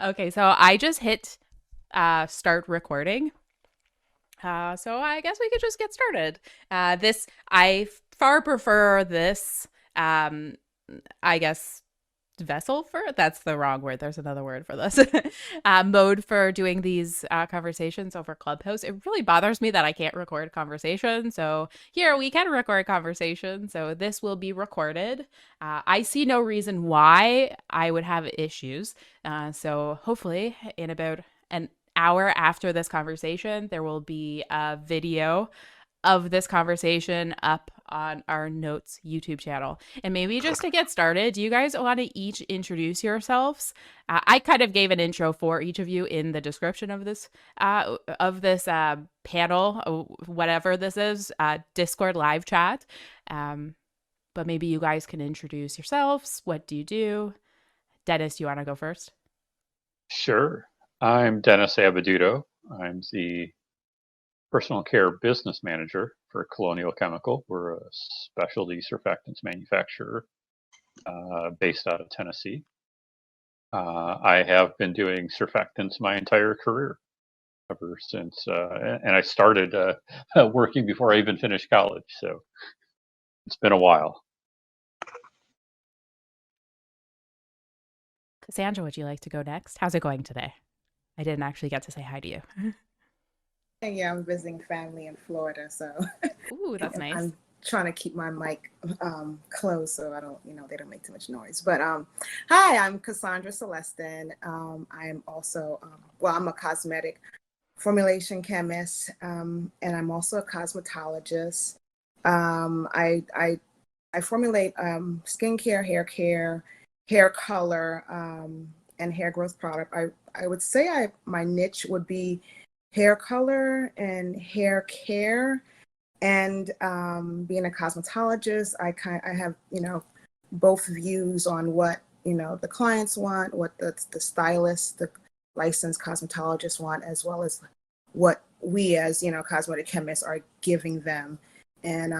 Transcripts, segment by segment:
Okay, so I just hit start recording. So I guess we could just get started. I far prefer this, um, I guess, vessel for that's the wrong word. There's another word for this mode for doing these conversations over Clubhouse. It really bothers me that I can't record conversation. So here we can record conversation. So this will be recorded. I see no reason why I would have issues. So hopefully, in about an hour after this conversation, there will be a video of this conversation up on our notes YouTube channel. And maybe just to get started, do you guys want to each introduce yourselves? I kind of gave an intro for each of you in the description of this panel, whatever this is, Discord live chat. But maybe you guys can introduce yourselves. What do you do? Dennis, you want to go first? Sure. I'm Dennis Abaduto. I'm the personal care business manager for Colonial Chemical. We're a specialty surfactants manufacturer based out of Tennessee. I have been doing surfactants my entire career ever since, and I started working before I even finished college. So it's been a while. Cassandra, would you like to go next? How's it going today? I didn't actually get to say hi to you. Yeah, I'm visiting family in Florida, so Ooh, that's nice. I'm trying to keep my mic closed so I don't, they don't make too much noise. But hi, I'm Cassandra Celestin. I'm also, I'm a cosmetic formulation chemist, and I'm also a cosmetologist. I formulate skincare, hair care, hair color, and hair growth product. I would say my niche would be hair color and hair care. And being a cosmetologist, I have both views on what the clients want, what the stylists, the licensed cosmetologists want, as well as what we as cosmetic chemists are giving them. And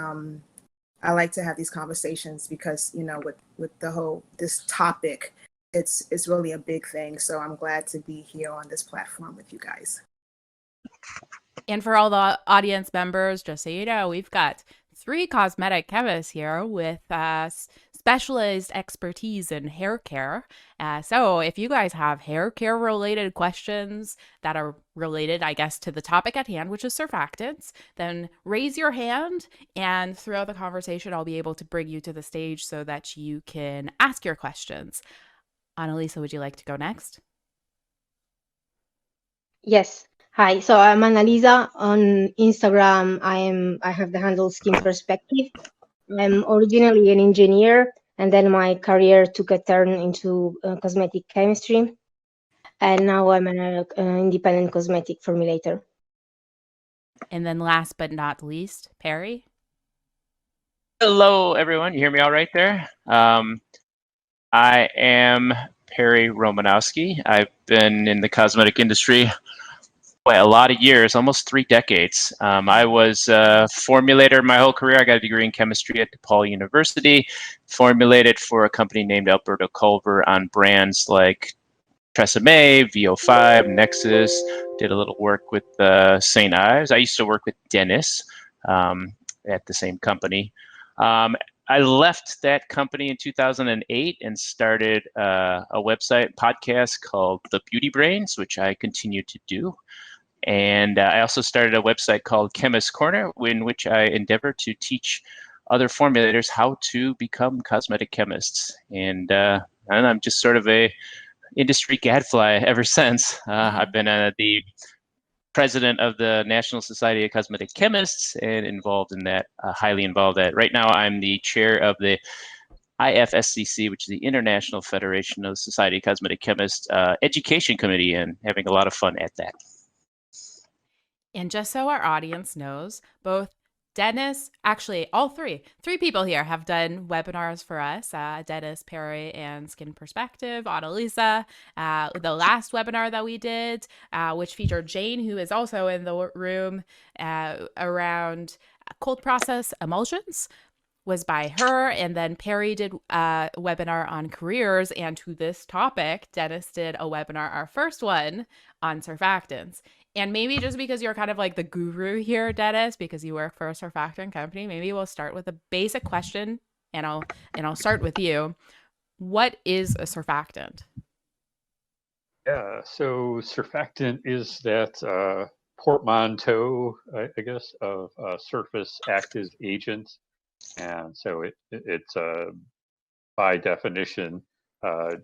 I like to have these conversations because with the whole this topic, it's really a big thing. So I'm glad to be here on this platform with you guys. And for all the audience members, just so you know, we've got 3 cosmetic chemists here with specialized expertise in hair care. So if you guys have hair care related questions that are related, I guess, to the topic at hand, which is surfactants, then raise your hand, and throughout the conversation, I'll be able to bring you to the stage so that you can ask your questions. Annalisa, would you like to go next? Yes. Hi. So I'm Annalisa on Instagram. I have the handle Skin Perspective. I'm originally an engineer, and then my career took a turn into cosmetic chemistry, and now I'm an independent cosmetic formulator. And then last but not least, Perry. Hello, everyone. You hear me all right there? I am Perry Romanowski. I've been in the cosmetic industry a lot of years, almost 3 decades. I was a formulator my whole career. I got a degree in chemistry at DePaul University, formulated for a company named Alberto Culver on brands like Tresemme, VO5, Nexus, did a little work with St. Ives. I used to work with Dennis at the same company. I left that company in 2008 and started a website podcast called The Beauty Brains, which I continue to do. And I also started a website called Chemist Corner, in which I endeavor to teach other formulators how to become cosmetic chemists. And I'm just sort of a industry gadfly ever since. I've been the president of the National Society of Cosmetic Chemists and involved in that, highly involved at. Right now, I'm the chair of the IFSCC, which is the International Federation of Society of Cosmetic Chemists Education Committee, and having a lot of fun at that. And just so our audience knows, both Dennis, actually all three people here have done webinars for us, Dennis, Perry, and Skin Perspective, Annalisa. The last webinar that we did, which featured Jane, who is also in the room, around cold process emulsions. was by her, and then Perry did a webinar on careers, and to this topic, Dennis did a webinar, our first one, on surfactants. And maybe just because you're kind of like the guru here, Dennis, because you work for a surfactant company, maybe we'll start with a basic question, and I'll start with you. What is a surfactant? Yeah, so surfactant is that portmanteau, I guess, of surface active agent, and so it's by definition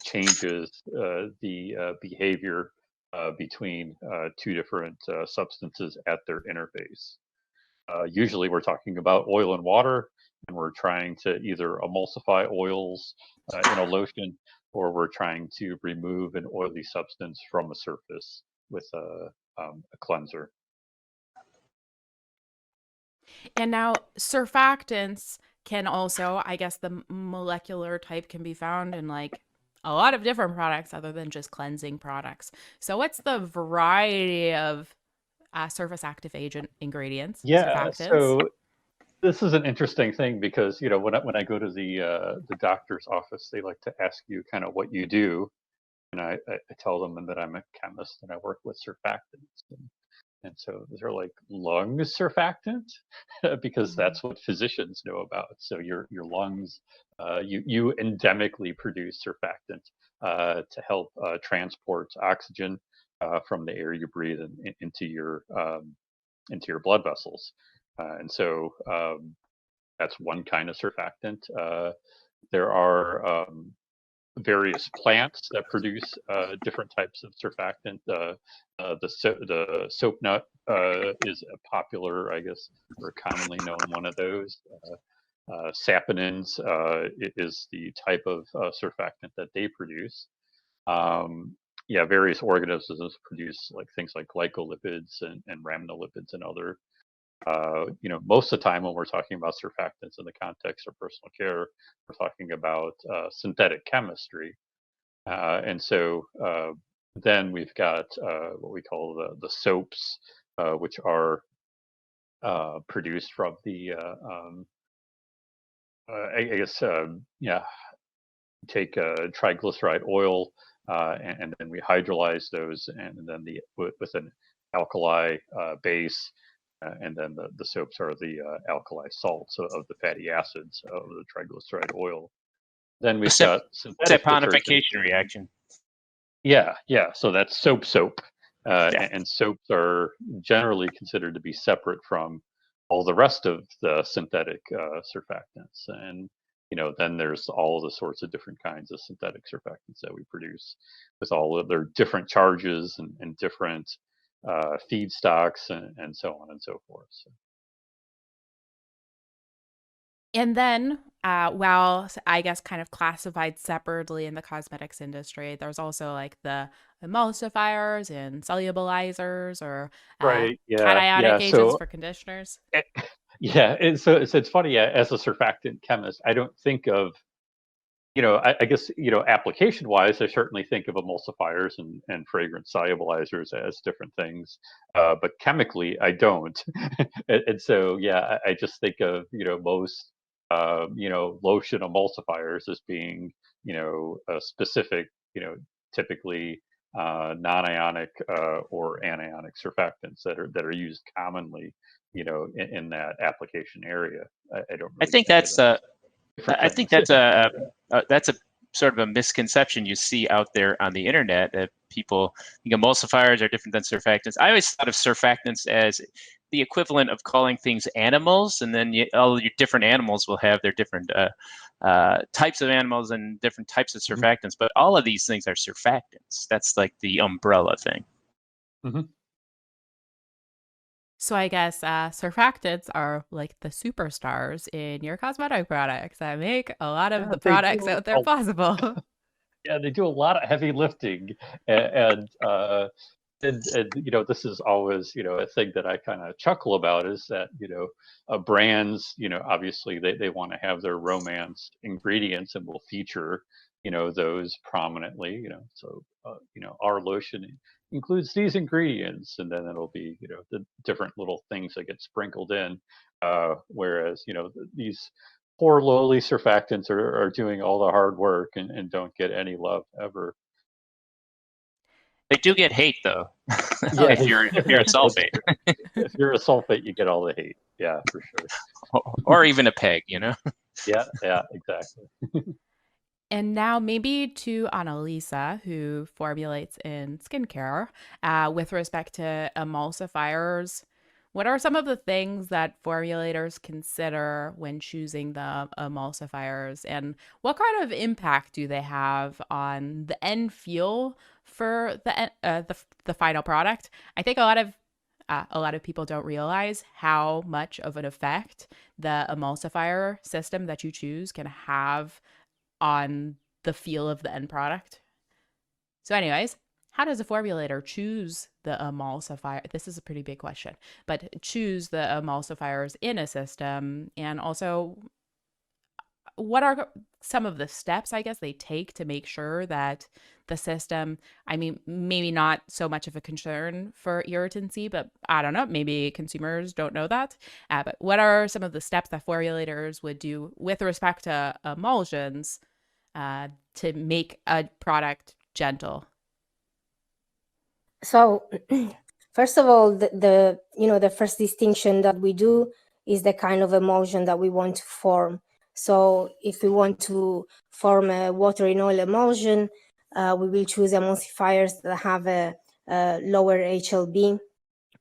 changes the behavior between two different substances at their interface. Usually, we're talking about oil and water, and we're trying to either emulsify oils in a lotion, or we're trying to remove an oily substance from a surface with a cleanser. And now surfactants can also, I guess the molecular type can be found in like a lot of different products other than just cleansing products. So what's the variety of surface active agent ingredients, Yeah, surfactants? so this is an interesting thing because when I go to the doctor's office, they like to ask you kind of what you do, and I tell them that I'm a chemist and I work with surfactants. And so they're like, lung surfactant, because Mhm. that's what physicians know about. So your lungs, you endemically produce surfactant to help transport oxygen from the air you breathe into your blood vessels. And so that's one kind of surfactant. There are various plants that produce different types of surfactant. The soap nut is a popular, I guess, or commonly known one of those. Saponins is the type of surfactant that they produce. Yeah, various organisms produce like things like glycolipids and rhamnolipids and other. Most of the time when we're talking about surfactants in the context of personal care, we're talking about synthetic chemistry. And so then we've got what we call the soaps, which are produced from I guess, yeah, take triglyceride oil and then we hydrolyze those, and then with an alkali base. And then the soaps are the alkali salts of the fatty acids of the triglyceride oil. Then The we've got synthetic detergents. saponification reaction. Yeah. So that's soap. Yeah. And soaps are generally considered to be separate from all the rest of the synthetic surfactants. And then there's all the sorts of different kinds of synthetic surfactants that we produce with all of their different charges and different feedstocks and so on and so forth. So. And then, while I guess kind of classified separately in the cosmetics industry, there's also like the emulsifiers and solubilizers or Right. cationic Yeah. agents So for conditioners. yeah. It's funny. Yeah, as a surfactant chemist, I don't think of I guess, application wise, I certainly think of emulsifiers and fragrance solubilizers as different things. But chemically, I don't. And so, yeah, I just think of, most, lotion emulsifiers as being, a specific, typically non-ionic or anionic surfactants that are used commonly, in that application area. I don't I really think think of that's them as different I think things. that's a sort of a misconception you see out there on the internet that people think emulsifiers are different than surfactants. I always thought of surfactants as the equivalent of calling things animals, and then all your different animals will have their different types of animals and different types of Mhm. surfactants. But all of these things are surfactants. That's like the umbrella thing. Mhm. So I guess surfactants are like the superstars in your cosmetic products that make a lot of Yeah, the they products do. out there possible. They do a lot of heavy lifting, and this is always a thing that I kind of chuckle about is that brands obviously they want to have their romance ingredients and will feature those prominently. So our lotion includes these ingredients, and then it'll be the different little things that get sprinkled in. Whereas these poor lowly surfactants are doing all the hard work and don't get any love ever. They do get hate though. Oh, if yeah. you're a sulfate, If you're a sulfate, you get all the hate. Yeah, for sure. or even a peg, you know. Yeah, exactly. And now maybe to Annalisa, who formulates in skincare, with respect to emulsifiers, what are some of the things that formulators consider when choosing the emulsifiers, and what kind of impact do they have on the end feel for the final product? I think a lot of people don't realize how much of an effect the emulsifier system that you choose can have on the feel of the end product. So, anyways, how does a formulator choose the emulsifier? This is a pretty big question, but choose the emulsifiers in a system, and also what are some of the steps I guess they take to make sure that the system, I mean, maybe not so much of a concern for irritancy, but I don't know, maybe consumers don't know that. But what are some of the steps that formulators would do with respect to emulsions to make a product gentle? So, first of all, the first distinction that we do is the kind of emulsion that we want to form. So, if we want to form a water in oil emulsion, we will choose emulsifiers that have a lower HLB.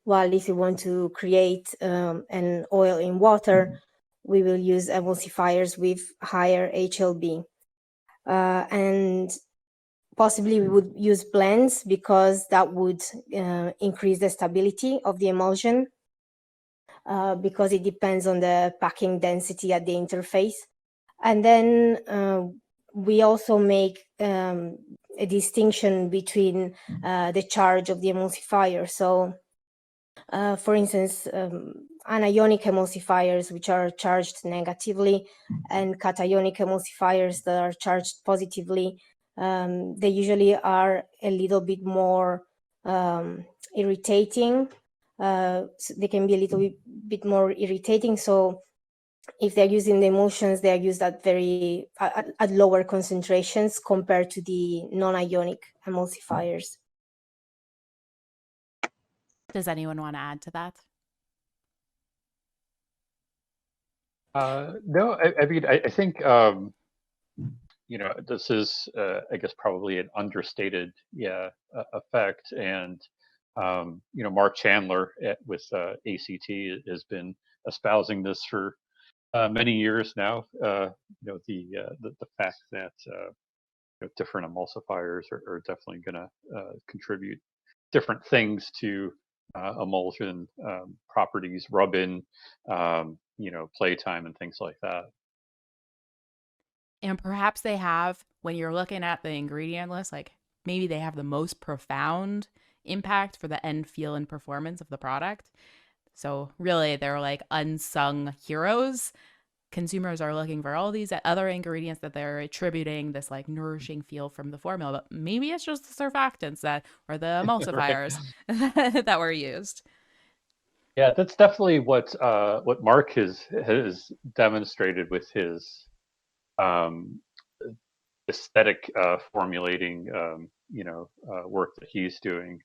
While if you want to create an oil in water, we will use emulsifiers with higher HLB. And possibly we would use blends because that would increase the stability of the emulsion because it depends on the packing density at the interface. And then we also make a distinction between the charge of the emulsifier. So for instance, anionic emulsifiers, which are charged negatively, and cationic emulsifiers that are charged positively, they usually are a little bit more irritating. So they can be a little bit more irritating. So if they're using the emulsions, they are used at at lower concentrations compared to the non-ionic emulsifiers. Does anyone want to add to that? No, I mean, I think this is, I guess, probably an understated, effect. And Mark Chandler with ACT has been espousing this for many years now. The fact that different emulsifiers are definitely going to contribute different things to emulsion properties, rub-in, playtime, and things like that. And perhaps they have, when you're looking at the ingredient list, like maybe they have the most profound impact for the end feel and performance of the product. So really, they're like unsung heroes. Consumers are looking for all these other ingredients that they're attributing this like nourishing feel from the formula, but maybe it's just the surfactants that or the Right. emulsifiers that were used. Yeah, that's definitely what Mark has demonstrated with his um, aesthetic formulating, work that he's doing.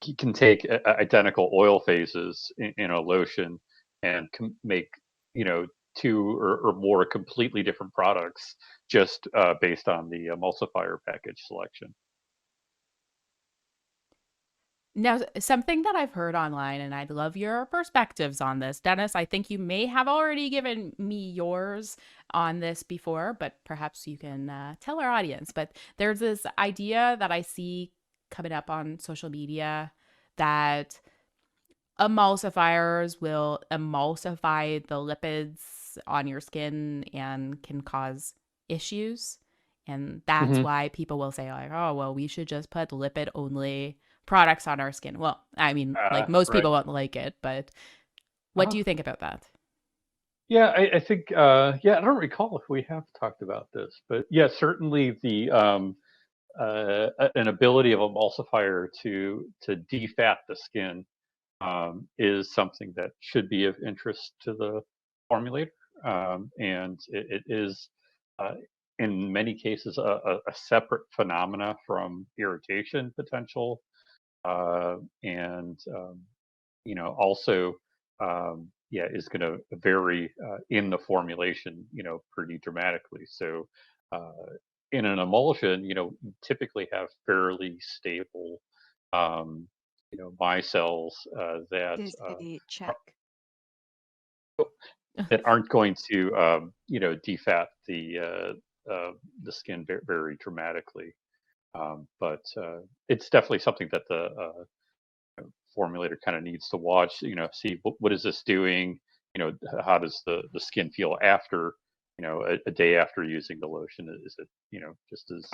He can take identical oil phases in a lotion and make, two or more completely different products just based on the emulsifier package selection. Now, something that I've heard online, and I'd love your perspectives on this, Dennis. I think you may have already given me yours on this before, but perhaps you can tell our audience. But there's this idea that I see coming up on social media that emulsifiers will emulsify the lipids on your skin and can cause issues. And that's Hmm. why people will say, like, oh, well, we should just put lipid only products on our skin. Well, I mean, like most Right. people won't like it, but what Uh-huh. do you think about that? Yeah, I think, I don't recall if we have talked about this, but yeah, certainly the an ability of emulsifier to defat the skin is something that should be of interest to the formulator. and it is in many cases a separate phenomena from irritation potential, and also yeah, is going to vary in the formulation, pretty dramatically. So in an emulsion, you typically have fairly stable micelles that There's a check. that aren't going to defat the skin very, very dramatically. But it's definitely something that the formulator kind of needs to watch. See what is this doing. How does the skin feel after a day after using the lotion? Is it just as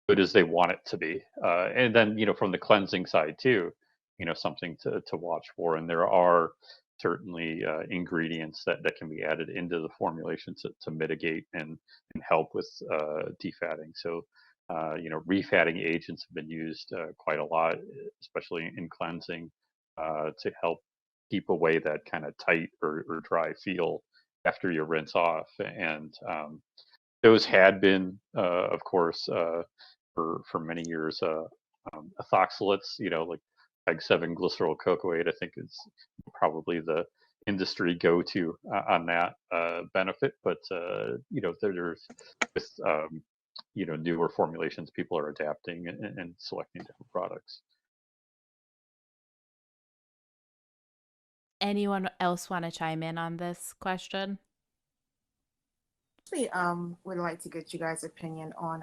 good as they want it to be? And then from the cleansing side too, something to watch for. And there are certainly ingredients that can be added into the formulation to mitigate and help with defatting. So refatting agents have been used quite a lot, especially in cleansing, to help keep away that kind of tight or dry feel after you rinse off. And those had been, of course, for many years, ethoxylates, like PEG-7 glyceryl cocoate, I think is probably the industry go-to on that benefit. But there's with newer formulations, people are adapting and selecting different products. Anyone else want to chime in on this question? Actually, would like to get you guys' opinion on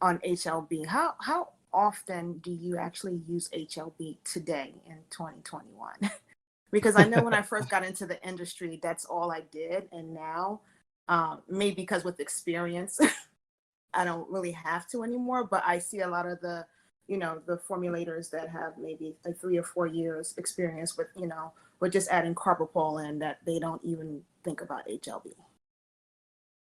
HLB. How often do you actually use HLB today in 2021? Because I know when I first got into the industry, that's all I did, and now, maybe because with experience, I don't really have to anymore. But I see a lot of the formulators that have maybe like 3 or 4 years experience with with just adding carbapol in, that they don't even think about HLB.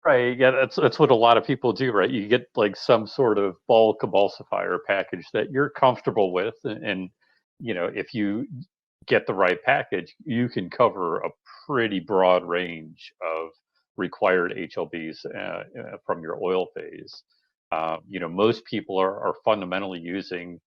Right. Yeah, that's what a lot of people do, right? You get like some sort of bulk emulsifier package that you're comfortable with, and if you get the right package, you can cover a pretty broad range of required HLBs from your oil phase. Most people are fundamentally using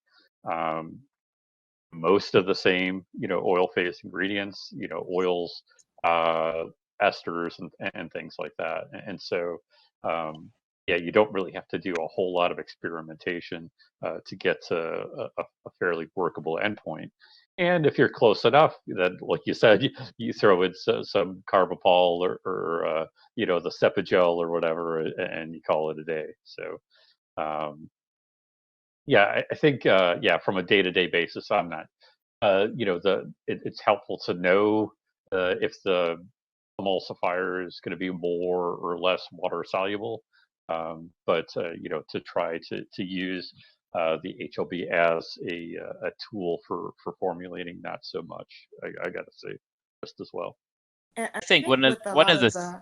most of the same, oil phase ingredients, oils, esters, and things like that. And so, yeah, you don't really have to do a whole lot of experimentation to get to a fairly workable endpoint. And if you're close enough, then, like you said, you throw in some carbapol or the cepagel or whatever, and you call it a day. So, yeah, I think yeah, from a day-to-day basis, I'm not. It's helpful to know if the emulsifier is going to be more or less water soluble, but to try to use the HLB as a tool for formulating, not so much. I got to say, just as well. And I think one with a of lot the of the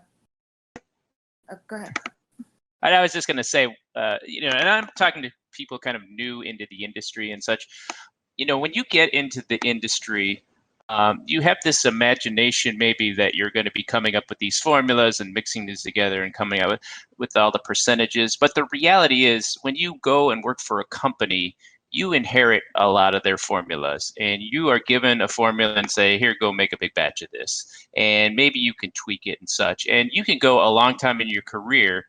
go ahead. I was just going to say, and I'm talking to people kind of new into the industry and such. When you get into the industry, you have this imagination maybe that you're going to be coming up with these formulas and mixing these together and coming out with all the percentages. But the reality is, when you go and work for a company, you inherit a lot of their formulas, and you are given a formula and say, here, go make a big batch of this. And maybe you can tweak it and such. And you can go a long time in your career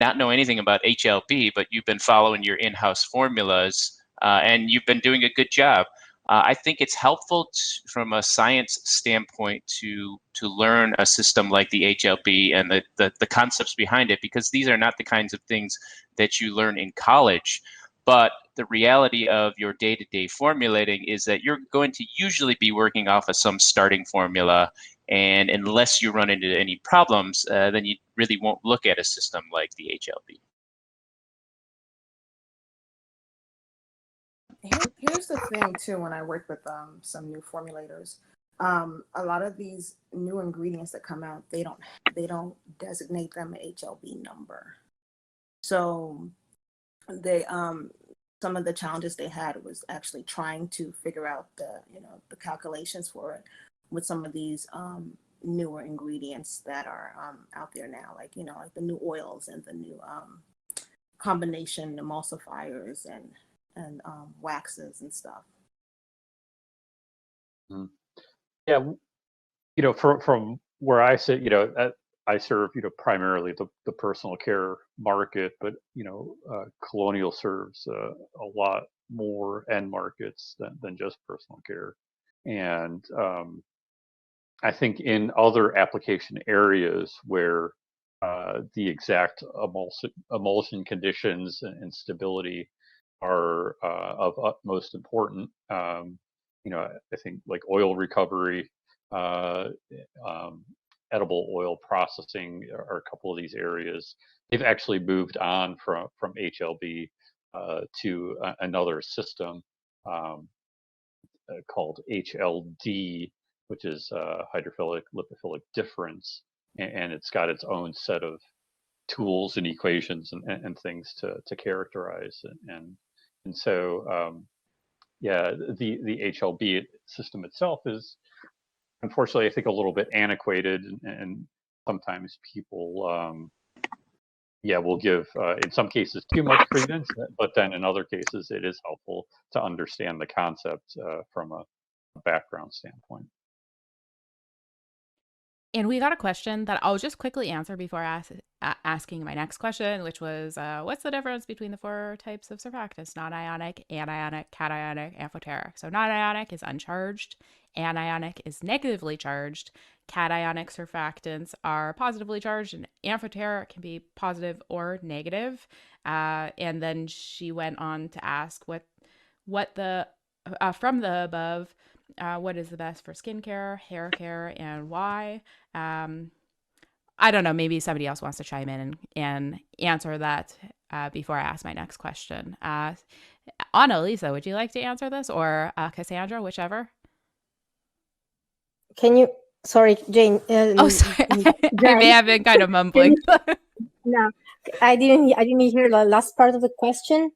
not know anything about HLB, but you've been following your in-house formulas and you've been doing a good job. I think it's helpful from a science standpoint to learn a system like the HLB and the concepts behind it, because these are not the kinds of things that you learn in college. But the reality of your day-to-day formulating is that you're going to usually be working off of some starting formula. And unless you run into any problems, then you really won't look at a system like the HLB. Here's the thing too. When I work with some new formulators, a lot of these new ingredients that come out, they don't designate them an HLB number. So they some of the challenges they had was actually trying to figure out the calculations for it with some of these newer ingredients that are out there now, like like the new oils and the new combination emulsifiers and waxes and stuff. Mm. Yeah, from where I sit, I serve, primarily the personal care market, but Colonial serves a lot more end markets than just personal care, and I think in other application areas where the exact emulsion conditions and stability are of utmost important. I think like oil recovery, uh, um, edible oil processing are a couple of these areas. They've actually moved on from HLB to another system. Um, called HLD, which is hydrophilic lipophilic difference, and it's got its own set of tools and equations and things to characterize and so yeah, the HLB system itself is unfortunately, I think, a little bit antiquated, and sometimes people yeah, will give in some cases too much credence, but then in other cases it is helpful to understand the concept from a background standpoint. And we got a question that I'll just quickly answer before asking my next question, which was, what's the difference between the 4 types of surfactants? Non-ionic, anionic, cationic, amphoteric. So non-ionic is uncharged. Anionic is negatively charged. Cationic surfactants are positively charged, and amphoteric can be positive or negative. And then she went on to ask what the from the above, what is the best for skincare, hair care, and why? I don't know. Maybe somebody else wants to chime in and answer that before I ask my next question. Annalisa, would you like to answer this, or Cassandra, whichever? Can you? Sorry, Jane. Oh, sorry. I may have been kind of mumbling. No, I didn't hear the last part of the question.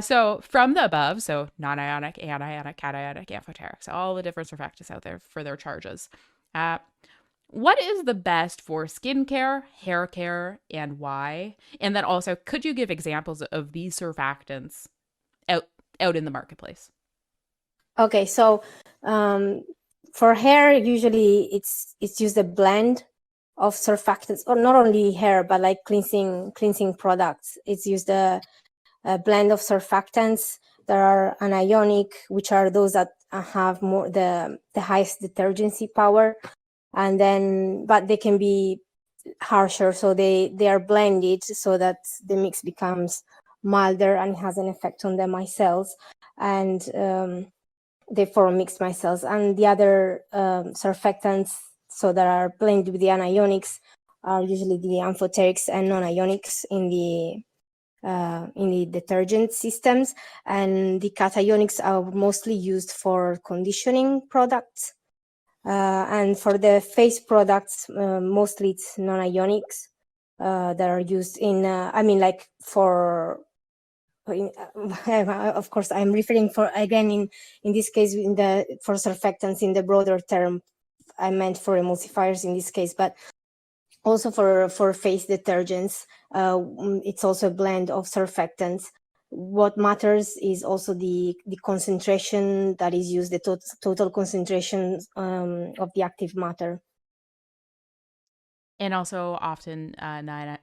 So from the above, so non-ionic, anionic, cationic, amphoteric, so all the different surfactants out there for their charges. What is the best for skincare, hair care, and why? And then also, could you give examples of these surfactants out in the marketplace? Okay, so for hair, usually it's used a blend of surfactants, or not only hair, but like cleansing products. It's used a blend of surfactants. There are anionic, which are those that have more the highest detergency power, and then but they can be harsher, so they are blended so that the mix becomes milder and has an effect on the micelles, and they form mixed micelles. And the other surfactants, so that are blended with the anionics, are usually the amphoterics and non-ionics in the detergent systems, and the cationics are mostly used for conditioning products. And for the face products, mostly it's non-ionics that are used in, like for, of course, I'm referring for, again, in this case, for surfactants in the broader term, I meant for emulsifiers in this case, but also for face detergents, it's also a blend of surfactants. What matters is also the concentration that is used, the total concentration of the active matter. And also often non-ionic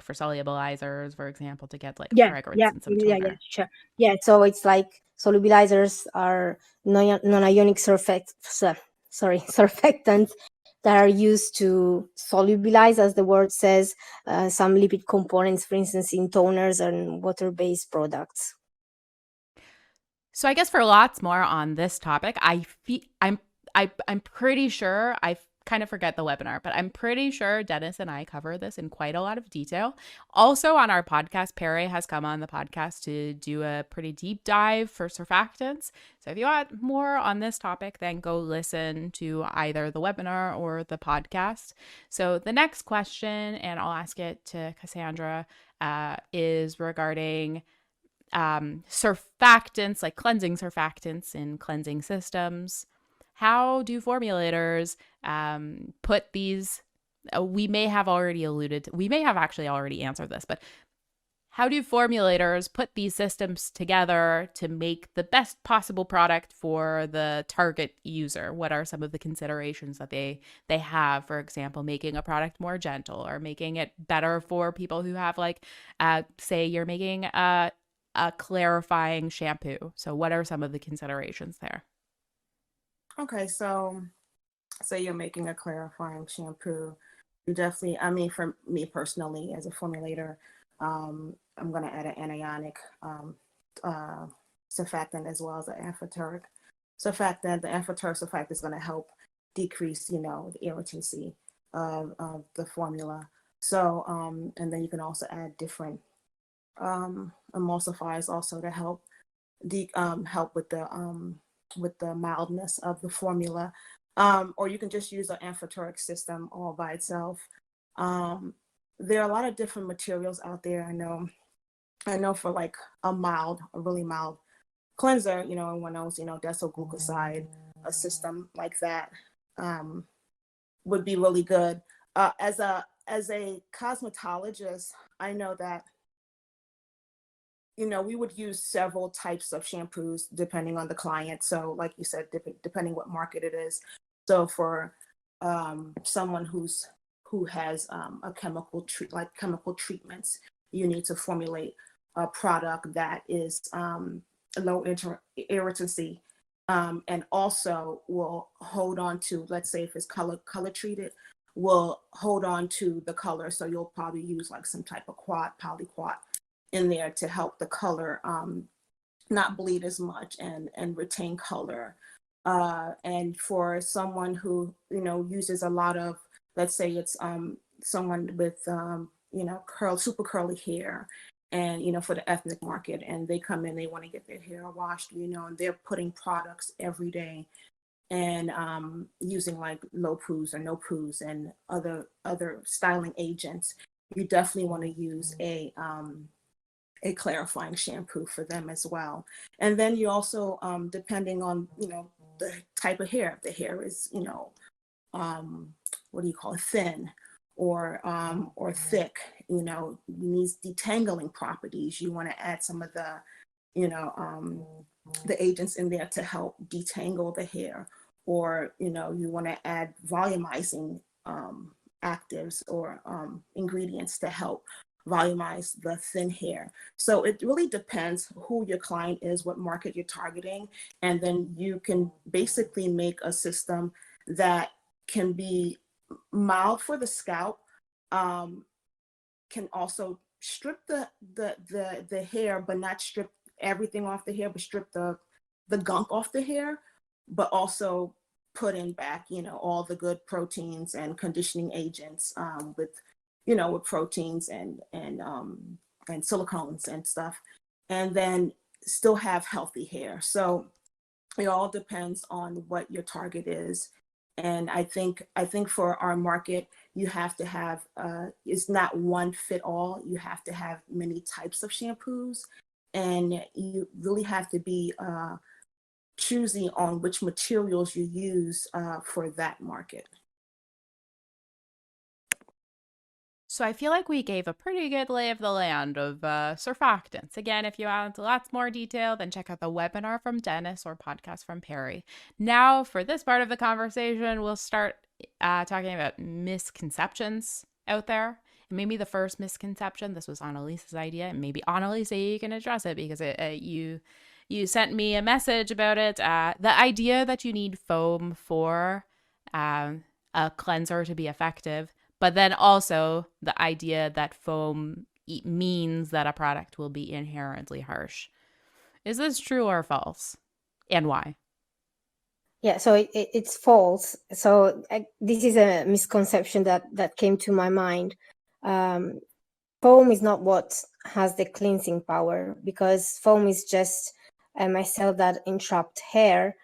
for solubilizers, for example, to get like fragrance and some toner. Sure. Yeah, so it's like solubilizers are non-ionic surfactants that are used to solubilize, as the word says, some lipid components, for instance, in toners and water-based products. So I guess for lots more on this topic, I'm pretty sure I kind of forget the webinar, but I'm pretty sure Dennis and I cover this in quite a lot of detail. Also on our podcast, Perry has come on the podcast to do a pretty deep dive for surfactants. So if you want more on this topic, then go listen to either the webinar or the podcast. So the next question, and I'll ask it to Cassandra, is regarding surfactants, like cleansing surfactants in cleansing systems. how do formulators put these? We may have actually already answered this, but how do formulators put these systems together to make the best possible product for the target user? What are some of the considerations that they have, for example, making a product more gentle or making it better for people who have, like, say you're making a clarifying shampoo. So what are some of the considerations there? Okay, so say you're making a clarifying shampoo. You definitely, I mean, for me personally, as a formulator, I'm going to add an anionic surfactant as well as an amphoteric surfactant. The amphoteric surfactant is going to help decrease, the irritancy of the formula. So, and then you can also add different emulsifiers also to help help with the mildness of the formula. Or you can just use an amphoteric system all by itself. There are a lot of different materials out there. I know for like a really mild cleanser, one knows, desoglucoside, a system like that would be really good. As a cosmetologist, I know that we would use several types of shampoos depending on the client. So like you said, depending what market it is. So for someone who has a chemical treatments, you need to formulate a product that is low irritancy, and also will hold on to, let's say if it's color treated, will hold on to the color. So you'll probably use like some type of polyquat in there to help the color not bleed as much and retain color. And for someone who uses a lot of, let's say it's someone with super curly hair, and for the ethnic market, and they come in, they want to get their hair washed, and they're putting products every day and using like low poos or no poos and other styling agents. You definitely want to use a clarifying shampoo for them as well. And then you also, depending on, the type of hair, if the hair is, what do you call it, thin or thick, needs detangling properties. You want to add some of the, the agents in there to help detangle the hair, or, you want to add volumizing actives or ingredients to help volumize the thin hair. So it really depends who your client is, what market you're targeting, and then you can basically make a system that can be mild for the scalp, can also strip the hair, but not strip everything off the hair, but strip the gunk off the hair, but also put in back, all the good proteins and conditioning agents with proteins and silicones and stuff, and then still have healthy hair. So it all depends on what your target is. And I think for our market, you have to have, it's not one fit all. You have to have many types of shampoos, and you really have to be choosy on which materials you use for that market. So I feel like we gave a pretty good lay of the land of surfactants. Again, if you want lots more detail, then check out the webinar from Dennis or podcast from Perry. Now, for this part of the conversation, we'll start talking about misconceptions out there. And maybe the first misconception, this was Annalisa's idea, and maybe Annalisa, you can address it because you sent me a message about it. The idea that you need foam for a cleanser to be effective, but then also the idea that foam means that a product will be inherently harsh. Is this true or false? And why? Yeah, so it's false. So this is a misconception that came to my mind. Foam is not what has the cleansing power, because foam is just a cell that entrapped air.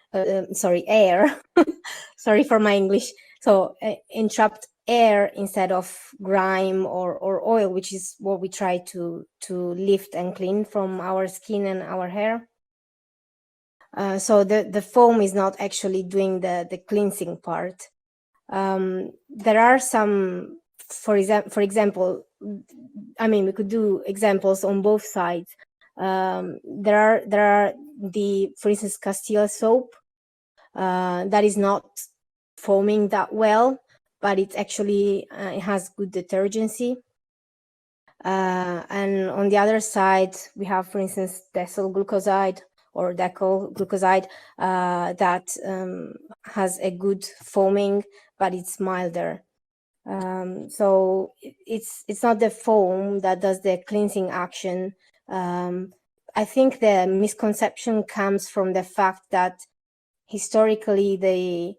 Sorry for my English. So entrapped air instead of grime or oil, which is what we try to lift and clean from our skin and our hair. So the foam is not actually doing the cleansing part. There are some, for example, I mean, we could do examples on both sides. There are for instance, Castile soap that is not foaming that well, but it actually it has good detergency. And on the other side, we have, for instance, decyl glucoside or decyl glucoside that has a good foaming, but it's milder. So it's not the foam that does the cleansing action. I think the misconception comes from the fact that historically the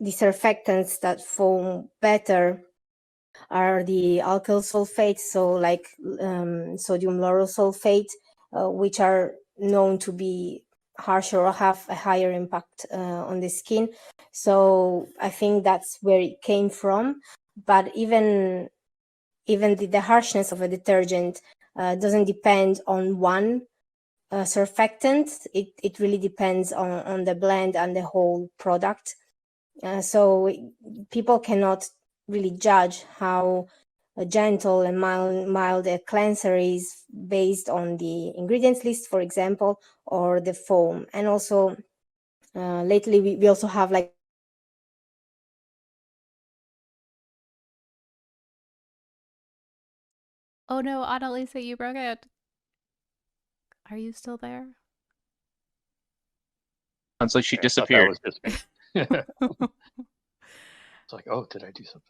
surfactants that foam better are the alkyl sulfates, so like sodium lauryl sulfate, which are known to be harsher or have a higher impact on the skin. So I think that's where it came from. But even the harshness of a detergent doesn't depend on one surfactant. It really depends on the blend and the whole product. So people cannot really judge how a gentle and mild a cleanser is based on the ingredients list, for example, or the foam. And also lately we also have like Oh no, Annalisa, you broke it. Are you still there? Sounds like she Okay, I thought that disappeared. was just me. It's like, oh, did I do something?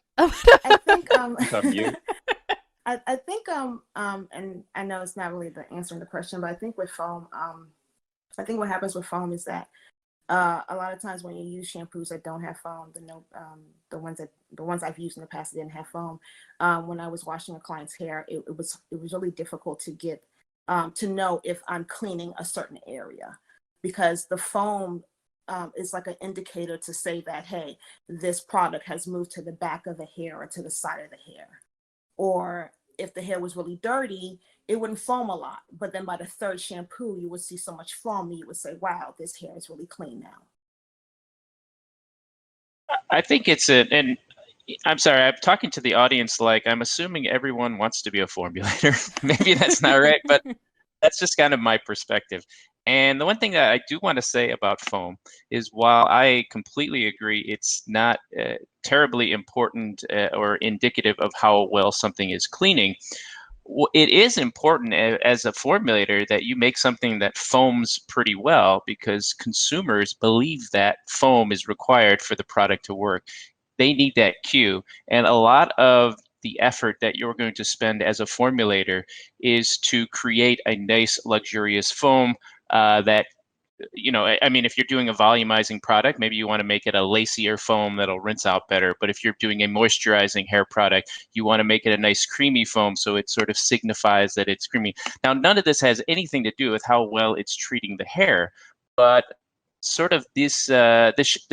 I think It's on mute. I think and I know it's not really the answering the question, but I think with foam, I think what happens with foam is that a lot of times when you use shampoos that don't have foam, the ones I've used in the past that didn't have foam, when I was washing a client's hair, it was really difficult to get to know if I'm cleaning a certain area, because the foam is like an indicator to say that, hey, this product has moved to the back of the hair or to the side of the hair. Or if the hair was really dirty, it wouldn't foam a lot. But then by the third shampoo, you would see so much foam, you would say, wow, this hair is really clean now. I think and I'm sorry, I'm talking to the audience like I'm assuming everyone wants to be a formulator. Maybe that's not right, but that's just kind of my perspective. And the one thing that I do want to say about foam is while I completely agree it's not terribly important or indicative of how well something is cleaning, it is important as a formulator that you make something that foams pretty well, because consumers believe that foam is required for the product to work. They need that cue. And a lot of the effort that you're going to spend as a formulator is to create a nice, luxurious foam that, I mean, if you're doing a volumizing product, maybe you want to make it a lacier foam that'll rinse out better. But if you're doing a moisturizing hair product, you want to make it a nice creamy foam so it sort of signifies that it's creamy. Now, none of this has anything to do with how well it's treating the hair, but sort of this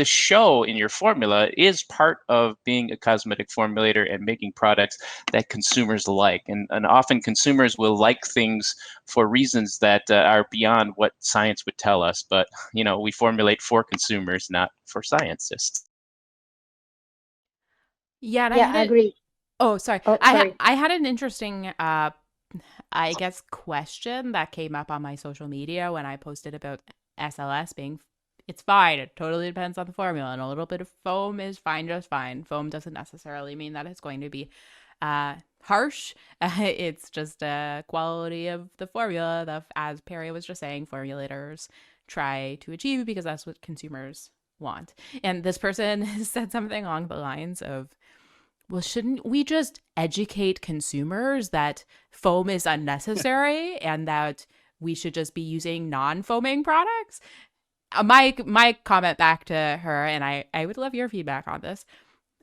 show in your formula is part of being a cosmetic formulator and making products that consumers like, and often consumers will like things for reasons that are beyond what science would tell us, but we formulate for consumers, not for scientists. Yeah, and I yeah, had I it. agree. Oh, sorry. Oh, sorry. I had an interesting I guess question that came up on my social media when I posted about SLS being it's fine. It totally depends on the formula, and a little bit of foam is fine, just fine. Foam doesn't necessarily mean that it's going to be harsh. It's just a quality of the formula that, as Perry was just saying, formulators try to achieve because that's what consumers want. And this person said something along the lines of, well, shouldn't we just educate consumers that foam is unnecessary and that we should just be using non-foaming products? My comment back to her, and I would love your feedback on this,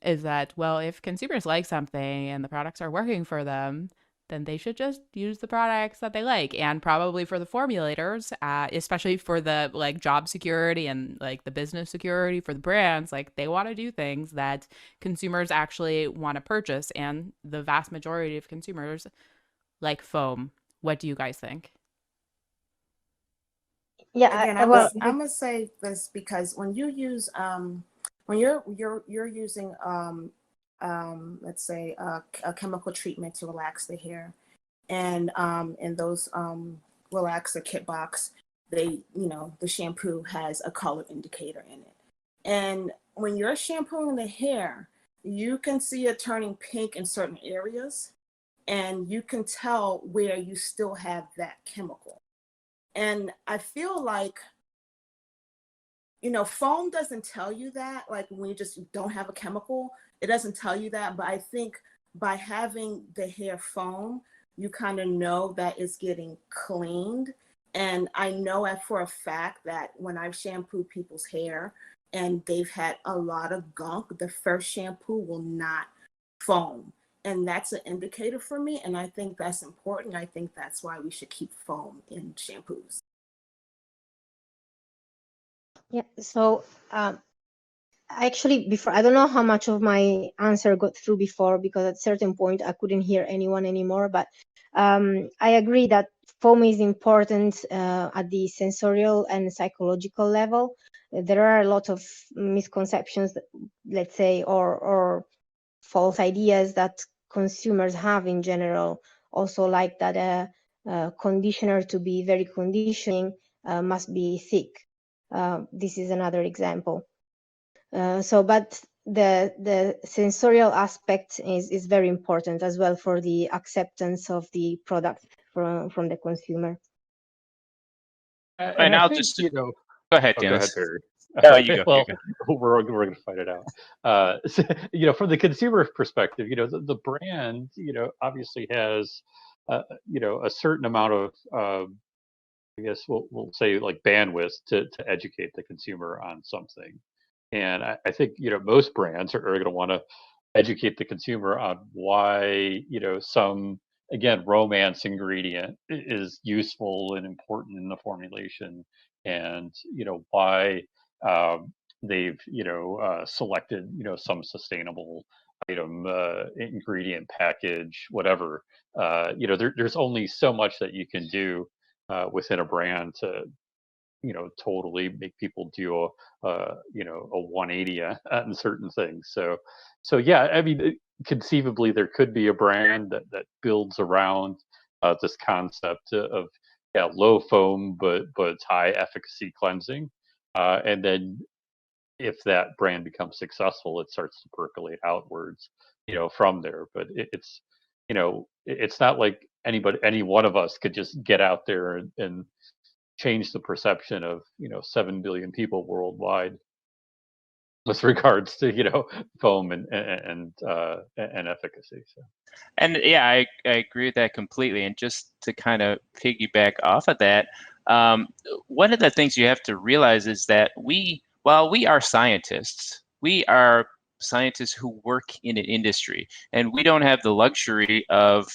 is that, well, if consumers like something and the products are working for them, then they should just use the products that they like. And probably for the formulators, especially for the like job security and like the business security for the brands, like they want to do things that consumers actually want to purchase. And the vast majority of consumers like foam. What do you guys think? Yeah, Again, well, I'm gonna say this because when you use when you're using let's say a chemical treatment to relax the hair, and in those relaxer kit box, they, you know, the shampoo has a color indicator in it, and when you're shampooing the hair, you can see it turning pink in certain areas, and you can tell where you still have that chemical. And I feel like, you know, foam doesn't tell you that. Like when you just don't have a chemical, it doesn't tell you that. But I think by having the hair foam, you kind of know that it's getting cleaned. And I know for a fact that when I've shampooed people's hair and they've had a lot of gunk, the first shampoo will not foam. And that's an indicator for me. And I think that's important. I think that's why we should keep foam in shampoos. yeah. So actually, before, I don't know how much of my answer got through before, because at a certain point I couldn't hear anyone anymore. But I agree that foam is important at the sensorial and psychological level. There are a lot of misconceptions, let's say, or false ideas that consumers have in general. Also, like that a conditioner to be very conditioning must be thick. This is another example. But the sensorial aspect is very important as well for the acceptance of the product from the consumer. And And I I'll think, just you know, go ahead, oh, go ahead, Dennis. Barry. No, you go. You Well, go. we're going to fight it out. You know, from the consumer perspective, you know, the brand, you know, obviously has, you know, a certain amount of, I guess we'll say like bandwidth to educate the consumer on something. And I think, you know, most brands are going to want to educate the consumer on why, you know, some, again, romance ingredient is useful and important in the formulation, and, you know, why they've, you know, selected, you know, some sustainable item, ingredient, package, whatever. You know, there's only so much that you can do within a brand to, you know, totally make people do you know, a 180 on certain things. So yeah, I mean, conceivably there could be a brand that builds around this concept of, yeah, low foam but it's high efficacy cleansing, and then if that brand becomes successful, it starts to percolate outwards, you know, from there. But it's, you know, it's not like any one of us could just get out there and change the perception of, you know, 7 billion people worldwide with regards to, you know, foam and efficacy. So And yeah, I agree with that completely. And just to kind of piggyback off of that, one of the things you have to realize is that while we are scientists, we are scientists who work in an industry, and we don't have the luxury of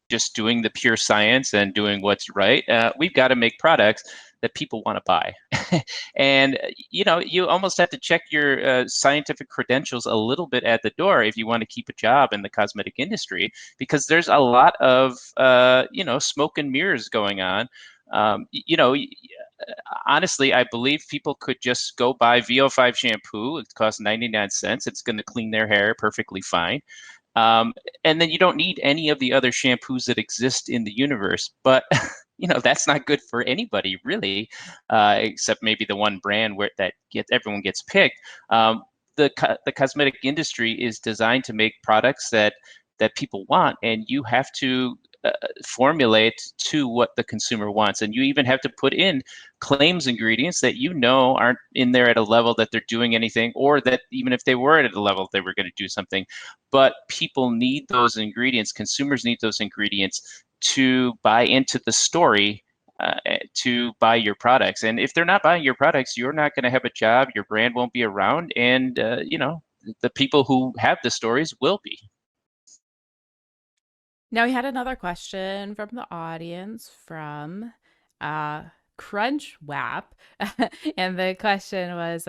just doing the pure science and doing what's right. We've got to make products that people want to buy. And you know, you almost have to check your scientific credentials a little bit at the door if you want to keep a job in the cosmetic industry, because there's a lot of you know, smoke and mirrors going on. You know, honestly, I believe people could just go buy VO5 shampoo. It costs 99 cents. It's going to clean their hair perfectly fine. Um, and then you don't need any of the other shampoos that exist in the universe. But you know, that's not good for anybody really, except maybe the one brand where everyone gets picked. The cosmetic industry is designed to make products that people want, and you have to formulate to what the consumer wants. And you even have to put in claims ingredients that you know aren't in there at a level that they're doing anything, or that even if they were at a level they were going to do something. But people need those ingredients, consumers need those ingredients to buy into the story, to buy your products. And if they're not buying your products, you're not going to have a job, your brand won't be around, and you know, the people who have the stories will be. Now we had another question from the audience from Crunch Wap. And the question was,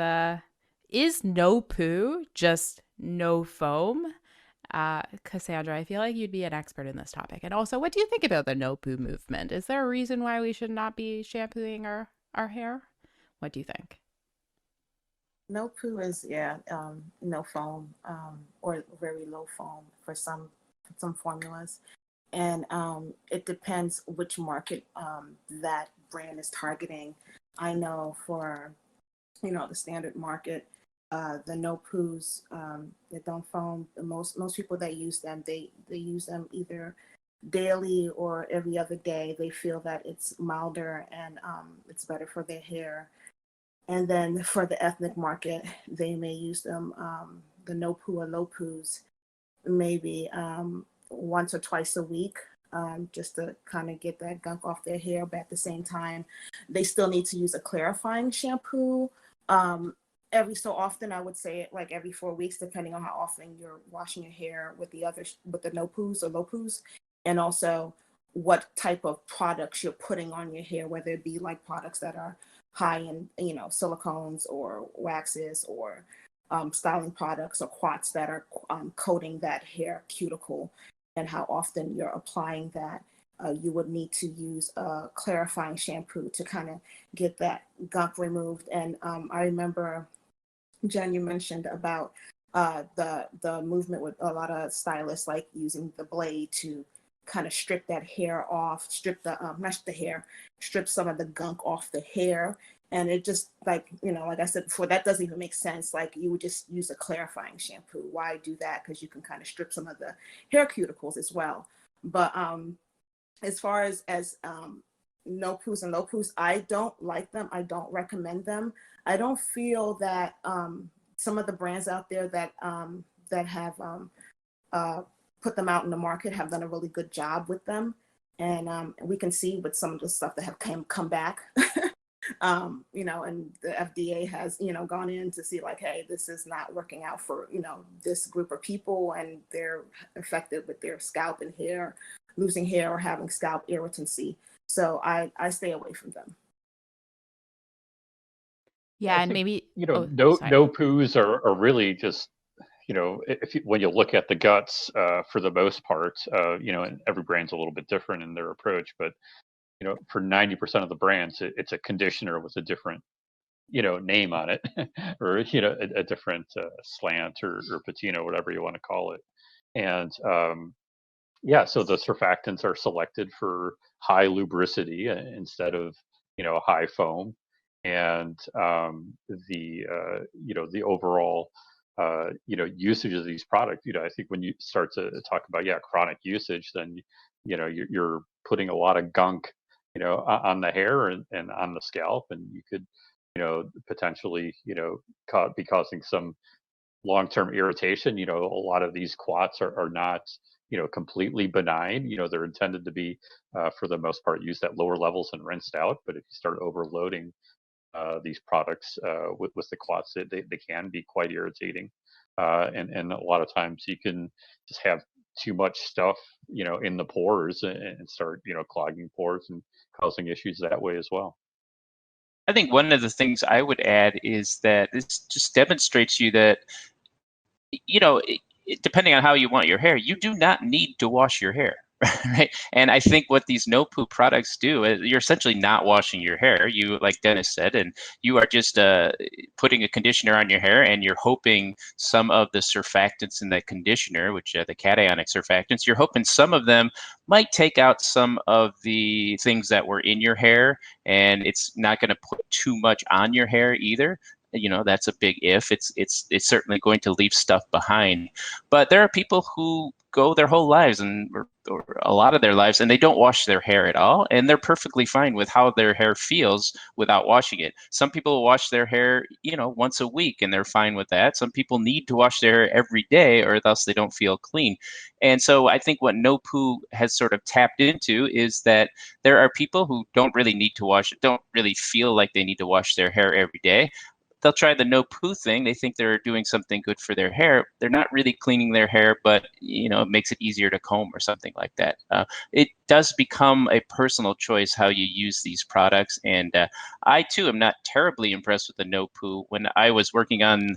is no poo just no foam? Cassandra, I feel like you'd be an expert in this topic. And also, what do you think about the no poo movement? Is there a reason why we should not be shampooing our hair? What do you think? No poo is, yeah, no foam, or very low foam for some formulas. And it depends which market that brand is targeting. I know for, the standard market, the no poos that don't foam, the most people that use them, they use them either daily or every other day. They feel that it's milder and it's better for their hair. And then for the ethnic market, they may use them, the no poo or low poos, maybe once or twice a week, just to kind of get that gunk off their hair. But at the same time, they still need to use a clarifying shampoo every so often. I would say like every 4 weeks, depending on how often you're washing your hair with with the no poos or low poos, and also what type of products you're putting on your hair, whether it be like products that are high in, silicones or waxes, or styling products or quats that are coating that hair cuticle, and how often you're applying that. You would need to use a clarifying shampoo to kind of get that gunk removed. And I remember, Jen, you mentioned about the movement with a lot of stylists like using the blade to kind of strip that hair off, strip the not the hair, strip some of the gunk off the hair. And it just, like, like I said before, that doesn't even make sense. Like, you would just use a clarifying shampoo. Why do that? Because you can kind of strip some of the hair cuticles as well. But as far as no poos and low poos, I don't like them. I don't recommend them. I don't feel that some of the brands out there that have put them out in the market have done a really good job with them. And we can see with some of the stuff that have come back, and the FDA has, gone in to see like, hey, this is not working out for, this group of people, and they're affected with their scalp and hair, losing hair or having scalp irritancy. So I stay away from them. Yeah, I and think, maybe no sorry. no poos are really just, when you look at the guts, for the most part, and every brand's a little bit different in their approach, but for 90% of the brands, it's a conditioner with a different, name on it, or a different slant or patina, whatever you want to call it. And yeah, so the surfactants are selected for high lubricity, instead of, high foam. And the overall usage of these products, I think when you start to talk about, chronic usage, then you're putting a lot of gunk, on the hair and on the scalp, and you could, potentially, be causing some long-term irritation. A lot of these quats are not, completely benign. They're intended to be, for the most part, used at lower levels and rinsed out. But if you start overloading these products with the quats, they can be quite irritating. And a lot of times you can just have too much stuff, in the pores, and start, clogging pores and causing issues that way as well. I think one of the things I would add is that this just demonstrates you that, depending on how you want your hair, you do not need to wash your hair. Right. And I think what these no poo products do is you're essentially not washing your hair. You, like Dennis said, and you are just putting a conditioner on your hair, and you're hoping some of the surfactants in that conditioner, which are the cationic surfactants, you're hoping some of them might take out some of the things that were in your hair, and it's not going to put too much on your hair either. That's a big if. It's certainly going to leave stuff behind. But there are people who go their whole lives or a lot of their lives, and they don't wash their hair at all, and they're perfectly fine with how their hair feels without washing it. Some people wash their hair, once a week, and they're fine with that. Some people need to wash their hair every day, or else they don't feel clean. And so I think what no poo has sort of tapped into is that there are people who don't really need to wash it, don't really feel like they need to wash their hair every day. They'll try the no poo thing. They think they're doing something good for their hair. They're not really cleaning their hair, but it makes it easier to comb or something like that. It does become a personal choice how you use these products. And I too am not terribly impressed with the no poo. When I was working on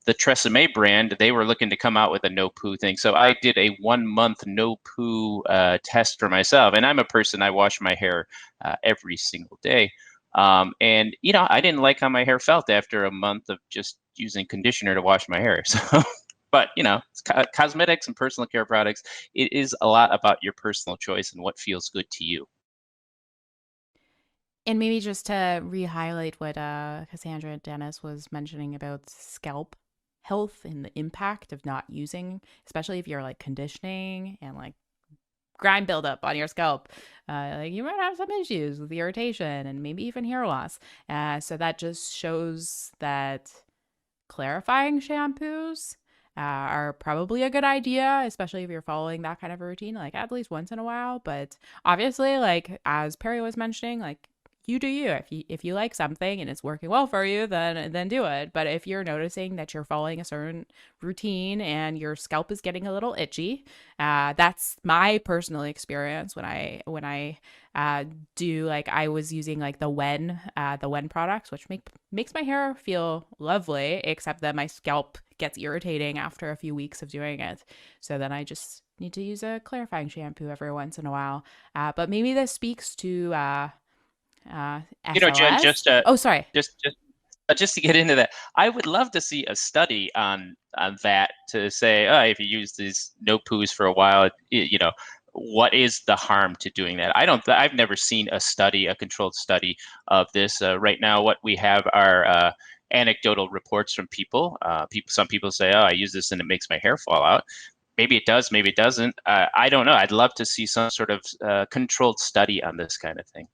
the Tresemme brand, they were looking to come out with a no poo thing. So I did a 1 month no poo test for myself. And I'm a person, I wash my hair every single day. And I didn't like how my hair felt after a month of just using conditioner to wash my hair. So, but cosmetics and personal care products, it is a lot about your personal choice and what feels good to you. And maybe just to re-highlight what Cassandra and Dennis was mentioning about scalp health and the impact of not using, especially if you're like conditioning and like grime buildup on your scalp, like you might have some issues with irritation and maybe even hair loss. So that just shows that clarifying shampoos are probably a good idea, especially if you're following that kind of a routine, like at least once in a while. But obviously, like as Perry was mentioning, like you do you. If you like something and it's working well for you, then do it. But if you're noticing that you're following a certain routine and your scalp is getting a little itchy, that's my personal experience when I do, like I was using like the Wen products, which makes my hair feel lovely, except that my scalp gets irritating after a few weeks of doing it. So then I just need to use a clarifying shampoo every once in a while. But maybe this speaks to Jen, SLS. Oh, sorry. Just to get into that, I would love to see a study on that to say, if you use these no poos for a while, what is the harm to doing that? I've never seen a controlled study of this. Right now, what we have are anecdotal reports from people. Some people say, I use this and it makes my hair fall out. Maybe it does, maybe it doesn't. I don't know. I'd love to see some sort of controlled study on this kind of thing.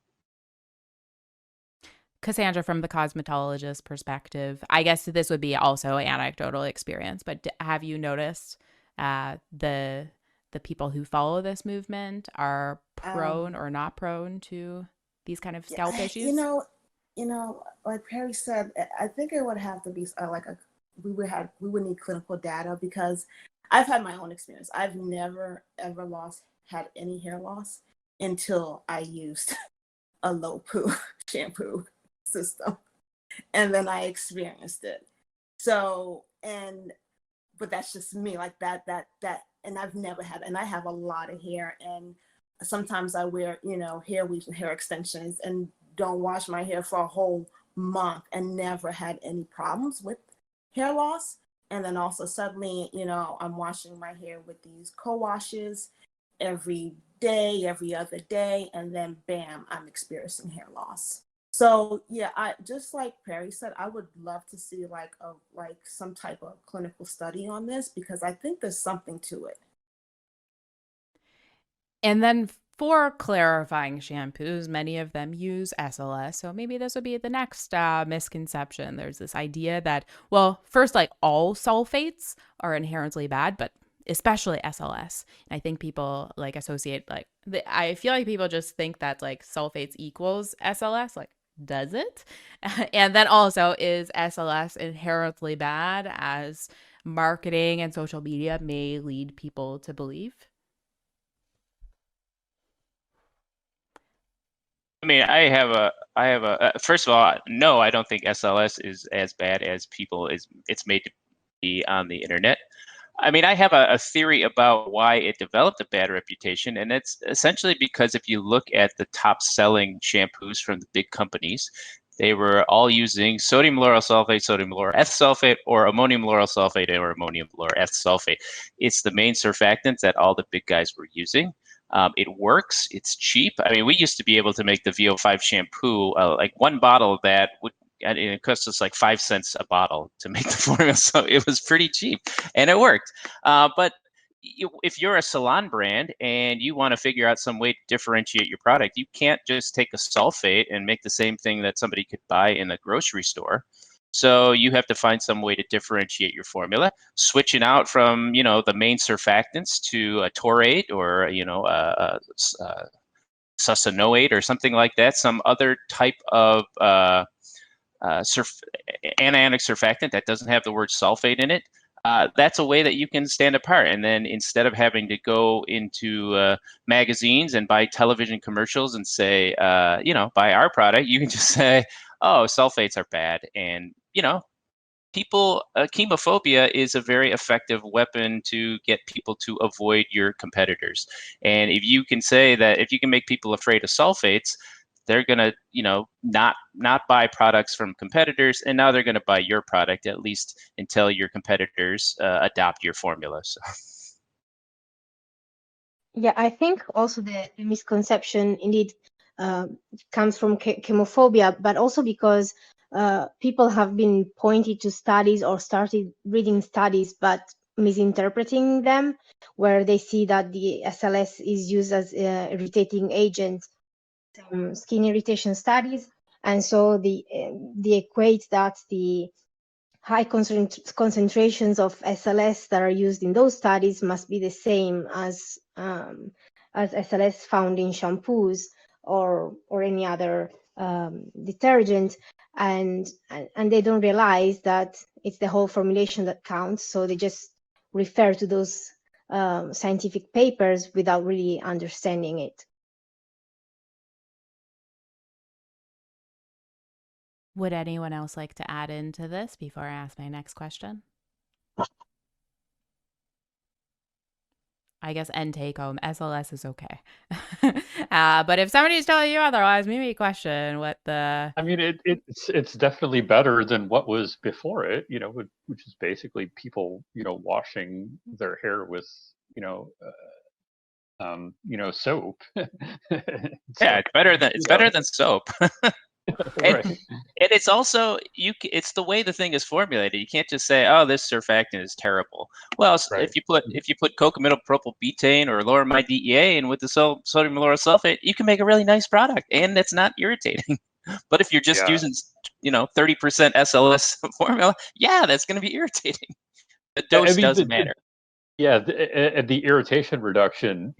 Cassandra, from the cosmetologist perspective, I guess this would be also an anecdotal experience, but have you noticed the people who follow this movement are prone or not prone to these kind of scalp issues? Like Perry said, I think it would have to be we would need clinical data, because I've had my own experience. I've never ever had any hair loss until I used a low poo shampoo system, and then I experienced it. So, but that's just me, like that, and I've never had, and I have a lot of hair, and sometimes I wear, hair weaves and hair extensions and don't wash my hair for a whole month and never had any problems with hair loss. And then also suddenly, I'm washing my hair with these co-washes every day, every other day, and then bam, I'm experiencing hair loss. So yeah, I just like Perry said, I would love to see like some type of clinical study on this, because I think there's something to it. And then for clarifying shampoos, many of them use SLS. So maybe this would be the next misconception. There's this idea that, well, first, like all sulfates are inherently bad, but especially SLS. And I think people like associate I feel like people just think that like sulfates equals SLS. Like, does it? And then also, is SLS inherently bad, as marketing and social media may lead people to believe? I mean, I have a. First of all, no, I don't think SLS is as bad as it's made to be on the internet. I mean, I have a theory about why it developed a bad reputation, and it's essentially because if you look at the top selling shampoos from the big companies, they were all using sodium lauryl sulfate, sodium lauryl F sulfate, or ammonium lauryl sulfate, or ammonium lauryl F sulfate. It's the main surfactants that all the big guys were using. It works. It's cheap. I mean, we used to be able to make the VO5 shampoo, like one bottle of that and it cost us like 5 cents a bottle to make the formula. So it was pretty cheap and it worked. But if you're a salon brand and you want to figure out some way to differentiate your product, you can't just take a sulfate and make the same thing that somebody could buy in a grocery store. So you have to find some way to differentiate your formula, switching out from, the main surfactants to a taurate or, a succinate or something like that, some other type of anionic surfactant that doesn't have the word sulfate in it. That's a way that you can stand apart. And then instead of having to go into magazines and buy television commercials and say, buy our product, you can just say, oh, sulfates are bad. And, chemophobia is a very effective weapon to get people to avoid your competitors. And if you can say that, if you can make people afraid of sulfates, they're gonna, not buy products from competitors, and now they're gonna buy your product, at least until your competitors adopt your formula. So. Yeah, I think also the misconception indeed comes from chemophobia, but also because people have been pointed to studies or started reading studies, but misinterpreting them, where they see that the SLS is used as irritating agent, skin irritation studies, and so they equate that the high concentrations of SLS that are used in those studies must be the same as SLS found in shampoos or any other detergent, and they don't realize that it's the whole formulation that counts. So they just refer to those scientific papers without really understanding it. Would anyone else like to add into this before I ask my next question? I guess end take home, SLS is okay. But if somebody's telling you otherwise, maybe question what the... I mean, it's definitely better than what was before it, which is basically people, washing their hair with, soap. Yeah, it's better than soap. And, right. and it's also it's the way the thing is formulated. You can't just say, "Oh, this surfactant is terrible." Well, Right. if you put cocamidal propylbutane or loramide DEA in with the sodium lauryl sulfate, you can make a really nice product, and it's not irritating. But if you're just Yeah. using 30% SLS formula, yeah, that's going to be irritating. The I dose mean, doesn't matter. Yeah, the irritation reduction,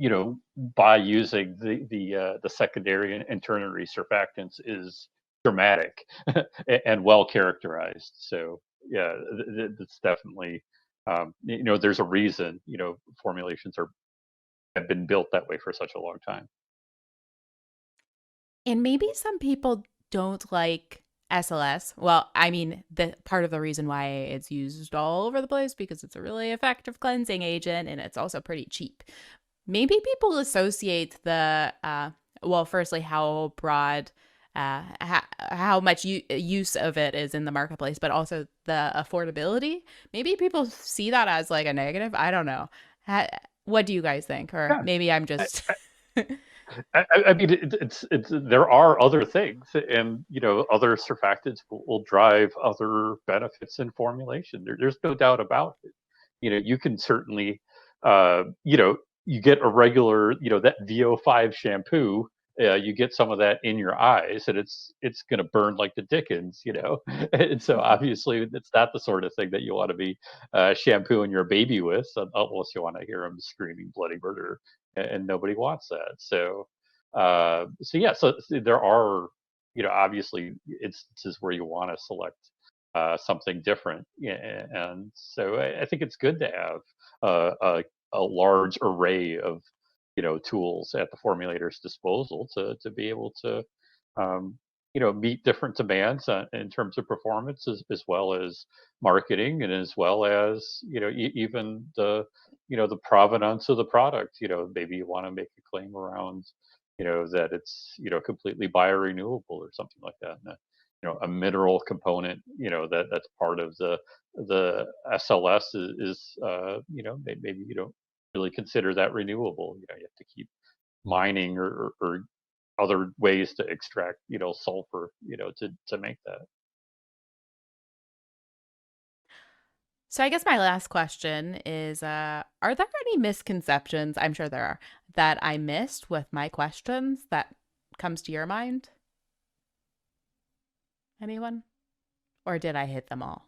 by using the secondary and ternary surfactants is dramatic and well characterized. So yeah, it's definitely, there's a reason, formulations have been built that way for such a long time. And maybe some people don't like SLS. Well, I mean, the part of the reason why it's used all over the place because it's a really effective cleansing agent and it's also pretty cheap. Maybe people associate the well, firstly, how broad, how much use of it is in the marketplace, but also the affordability. Maybe people see that as like a negative. I don't know. What do you guys think? Or Yeah. maybe I'm just. I mean, it's there are other things, and other surfactants will drive other benefits in formulation. There's no doubt about it. You can certainly, you get a regular, that VO5 shampoo. You get some of that in your eyes, and it's going to burn like the dickens, And so obviously, it's not the sort of thing that you want to be shampooing your baby with, unless you want to hear them screaming bloody murder, and nobody wants that. So yeah, so there are, obviously instances where you want to select something different. Yeah, and so I think it's good to have a large array of tools at the formulator's disposal to be able to meet different demands in terms of performance as well as marketing and as well as even the provenance of the product. Maybe you want to make a claim around that it's completely biorenewable or something like that. And a mineral component that's part of the SLS is maybe you don't really consider that renewable. You have to keep mining or other ways to extract sulfur to make that. So I guess my last question is, are there any misconceptions, I'm sure there are, that I missed with my questions that comes to your mind? Anyone? Or did I hit them all?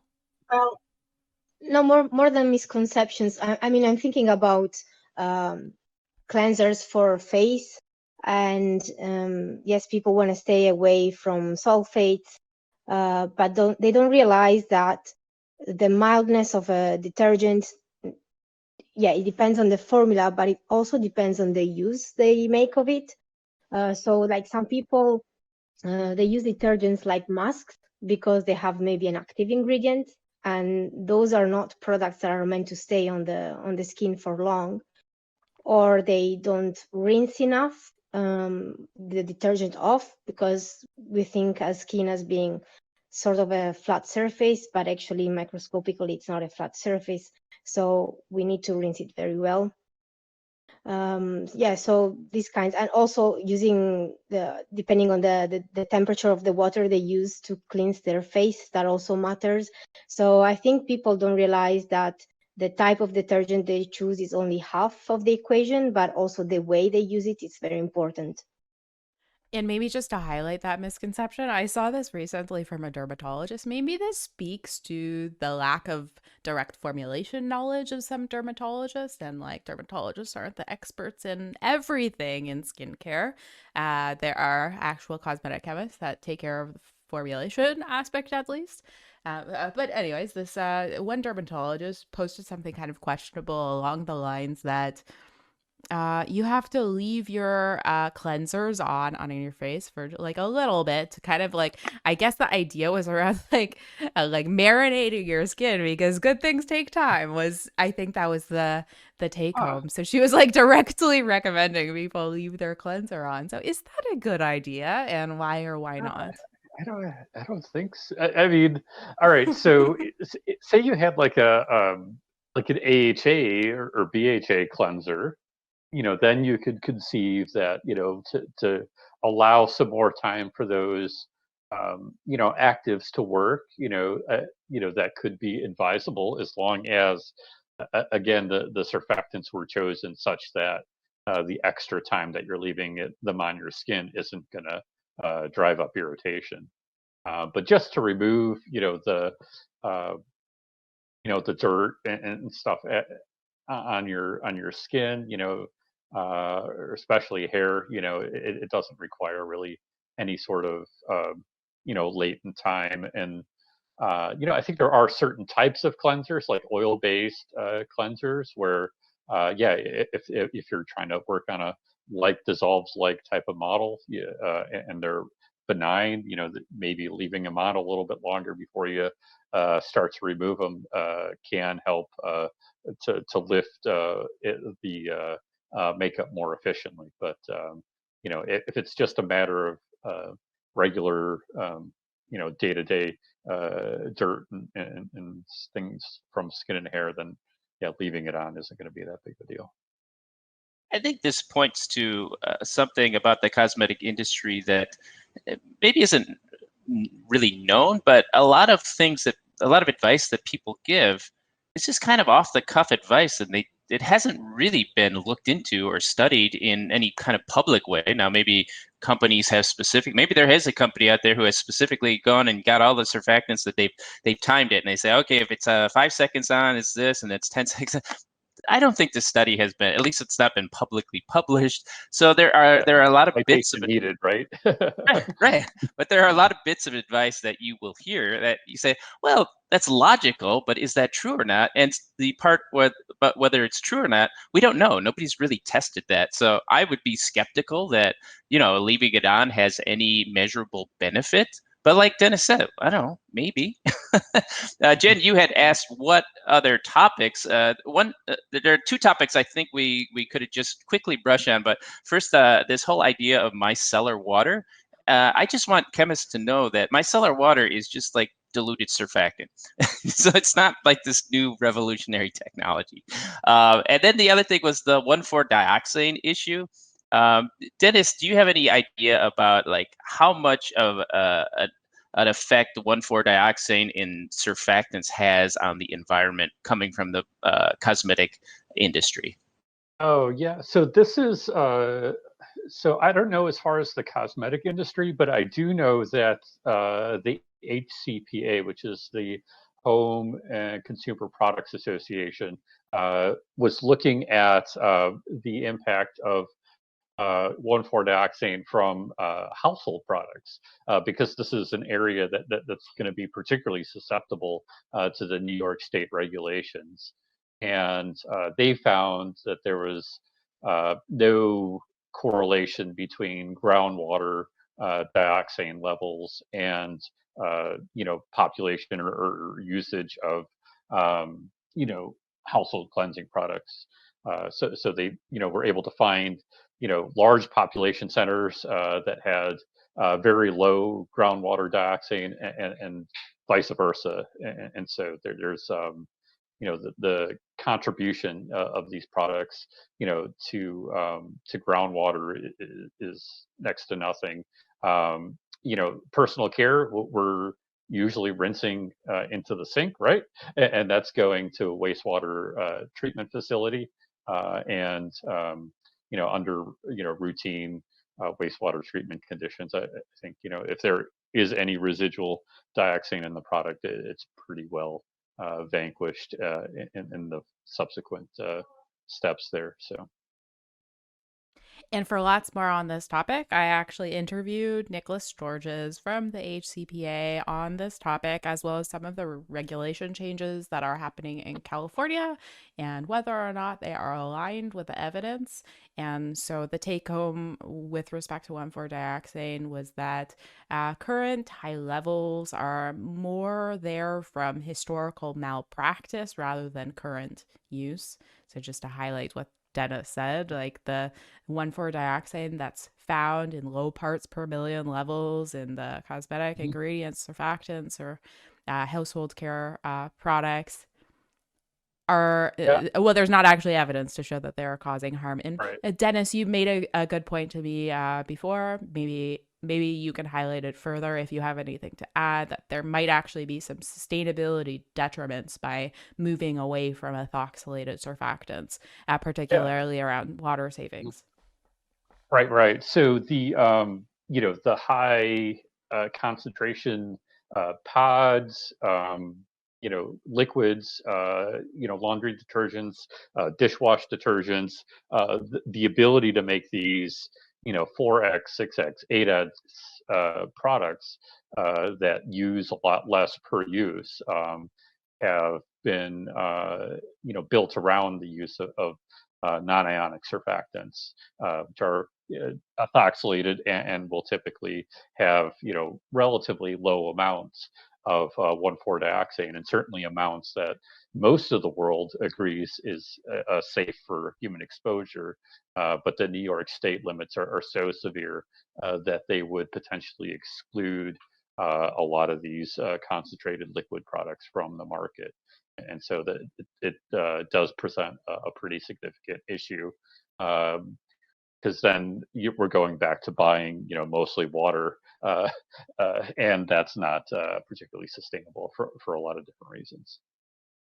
Well, no, more than misconceptions. I mean, I'm thinking about cleansers for face, and yes, people want to stay away from sulfates, but they don't realize that the mildness of a detergent, yeah, it depends on the formula, but it also depends on the use they make of it. So like some people, they use detergents like masks because they have maybe an active ingredient, and those are not products that are meant to stay on the skin for long, or they don't rinse enough the detergent off, because we think as skin as being sort of a flat surface, but actually microscopically it's not a flat surface. So we need to rinse it very well. Yeah, so these kinds, and also using depending on the temperature of the water they use to cleanse their face, that also matters. So I think people don't realize that the type of detergent they choose is only half of the equation, but also the way they use it is very important. And maybe just to highlight that misconception, I saw this recently from a dermatologist. Maybe this speaks to the lack of direct formulation knowledge of some dermatologists. And like dermatologists aren't the experts in everything in skincare. There are actual cosmetic chemists that take care of the formulation aspect at least. But anyways, this one dermatologist posted something kind of questionable along the lines that you have to leave your cleansers on your face for like a little bit to kind of like, I guess the idea was around like marinating your skin because good things take time, was I think that was the take Ah, home. So she was like directly recommending people leave their cleanser on. So is that a good idea, and why or why ah, not? I don't think so. I mean, all right. So say you had like an AHA or BHA cleanser, then you could conceive that, to allow some more time for those, actives to work, that could be advisable as long as, again, the surfactants were chosen such that the extra time that you're leaving them on your skin isn't going to drive up irritation. But just to remove, uh, the dirt and stuff on your skin, or especially hair, it doesn't require really any sort of latent time. And I think there are certain types of cleansers, like oil-based cleansers, where yeah, if you're trying to work on a like dissolves like type of model, yeah, and they're benign, maybe leaving them on a little bit longer before you start to remove them can help to lift the makeup more efficiently. But if it's just a matter of regular, day to day dirt and things from skin and hair, then yeah, leaving it on isn't going to be that big a deal. I think this points to something about the cosmetic industry that maybe isn't really known, but a lot of advice that people give is just kind of off the cuff advice, and it hasn't really been looked into or studied in any kind of public way. Now, maybe companies have maybe there is a company out there who has specifically gone and got all the surfactants that they've timed it, and they say, okay, if it's 5 seconds on, it's this, and it's 10 seconds. I don't think this study has been, at least it's not been publicly published. So Yeah, there are a lot of bits of citation needed, right? right, right. But there are a lot of bits of advice that you will hear that you say, well, that's logical, but is that true or not? And the part but whether it's true or not, we don't know. Nobody's really tested that. So I would be skeptical that, leaving it on has any measurable benefit. But like Dennis said, I don't know, maybe. Jen, you had asked what other topics. There are two topics I think we could have just quickly brushed on. But first, this whole idea of micellar water. I just want chemists to know that micellar water is just like diluted surfactant. So it's not like this new revolutionary technology. And then the other thing was the 1,4-dioxane issue. Um, Dennis, do you have any idea about like how much of an effect the 1,4-dioxane in surfactants has on the environment coming from the cosmetic industry? Oh yeah. So this is so I don't know as far as the cosmetic industry, but I do know that the HCPA, which is the Home and Consumer Products Association, was looking at the impact of 1,4-dioxane from household products, because this is an area that's going to be particularly susceptible to the New York State regulations. And they found that there was no correlation between groundwater dioxane levels and population or usage of household cleansing products. So they were able to find large population centers that had very low groundwater dioxane, and vice versa. And so there's the contribution of these products, to groundwater is next to nothing. Personal care, we're usually rinsing into the sink, right? And that's going to a wastewater treatment facility, and under routine wastewater treatment conditions. I think if there is any residual dioxane in the product, it's pretty well vanquished in the subsequent steps there. So. And for lots more on this topic, I actually interviewed Nicholas Georges from the HCPA on this topic, as well as some of the regulation changes that are happening in California and whether or not they are aligned with the evidence. And so the take home with respect to 1,4-dioxane was that current high levels are more there from historical malpractice rather than current use. So just to highlight what Dennis said, like the 1,4-dioxane that's found in low parts per million levels in the cosmetic ingredients, surfactants, or household care products are well, there's not actually evidence to show that they are causing harm. And Right. Dennis, you made a good point to me before. Maybe you can highlight it further if you have anything to add, that there might actually be some sustainability detriments by moving away from ethoxylated surfactants, Yeah. particularly around water savings. Right. So the high concentration pods, liquids, laundry detergents, dishwash detergents, the ability to make these, 4x, 6x, 8x products that use a lot less per use, have been, built around the use of non-ionic surfactants, which are ethoxylated, and will typically have relatively low amounts of 1,4-dioxane, and certainly amounts that most of the world agrees is safe for human exposure. But the New York state limits are so severe that they would potentially exclude a lot of these concentrated liquid products from the market. And so that it does present a pretty significant issue, because then we're going back to buying, mostly water, and that's not particularly sustainable for a lot of different reasons.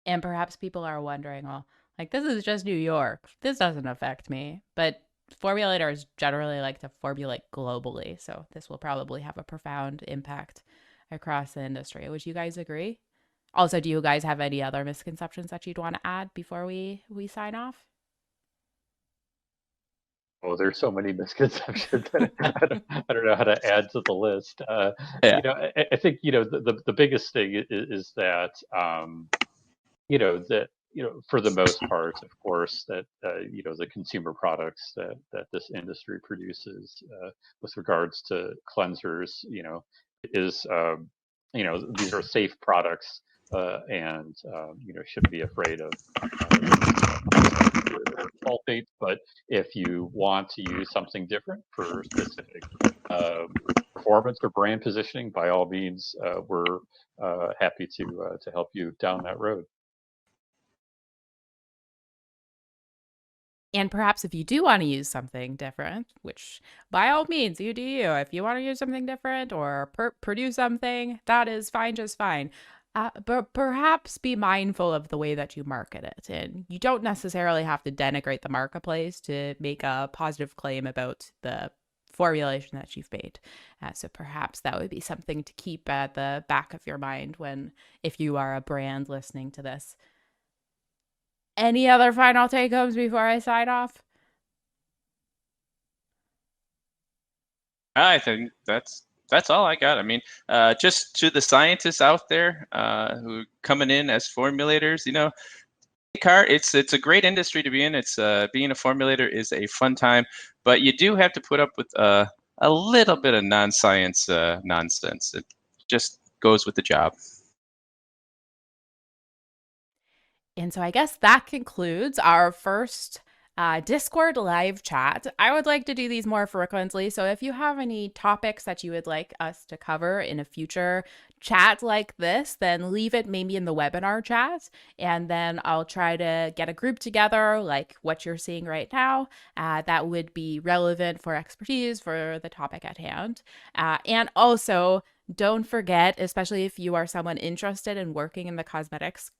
And perhaps people are wondering, well, like, this is just New York. This doesn't affect me. But formulators generally like to formulate globally. So this will probably have a profound impact across the industry. Would you guys agree? Also, do you guys have any other misconceptions that you'd want to add before we sign off? Oh, there's so many misconceptions that I don't know how to add to the list. Yeah. I think the biggest thing is that that for the most part, of course, that the consumer products that this industry produces, with regards to cleansers, is these are safe products, and shouldn't be afraid of sulfates. But if you want to use something different for specific performance or brand positioning, by all means, we're happy to help you down that road. And perhaps if you do want to use something different, which by all means, you do you. If you want to use something different or produce something, that is fine, just fine. But perhaps be mindful of the way that you market it. And you don't necessarily have to denigrate the marketplace to make a positive claim about the formulation that you've made. So perhaps that would be something to keep at the back of your mind if you are a brand listening to this. Any other final take homes before I sign off? I think that's all I got. I mean, just to the scientists out there who are coming in as formulators, it's a great industry to be in. It's being a formulator is a fun time, but you do have to put up with a little bit of non-science nonsense. It just goes with the job. And so I guess that concludes our first Discord live chat. I would like to do these more frequently. So if you have any topics that you would like us to cover in a future chat like this, then leave it maybe in the webinar chat. And then I'll try to get a group together like what you're seeing right now that would be relevant for expertise for the topic at hand. And also, don't forget, especially if you are someone interested in working in the cosmetics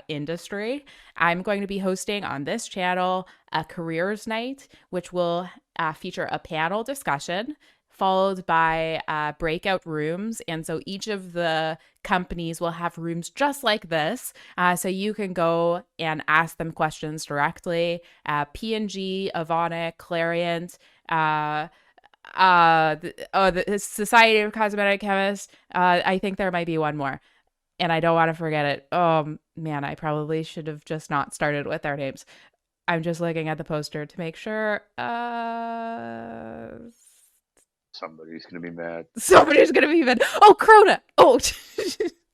industry, I'm going to be hosting on this channel a careers night, which will feature a panel discussion followed by breakout rooms. And so each of the companies will have rooms just like this. So you can go and ask them questions directly. P&G, Avonic, Clariant, the Society of Cosmetic Chemists. I think there might be one more. And I don't want to forget it. Oh, man, I probably should have just not started with their names. I'm just looking at the poster to make sure. Somebody's going to be mad. Somebody's going to be mad. Oh, Crota. Oh,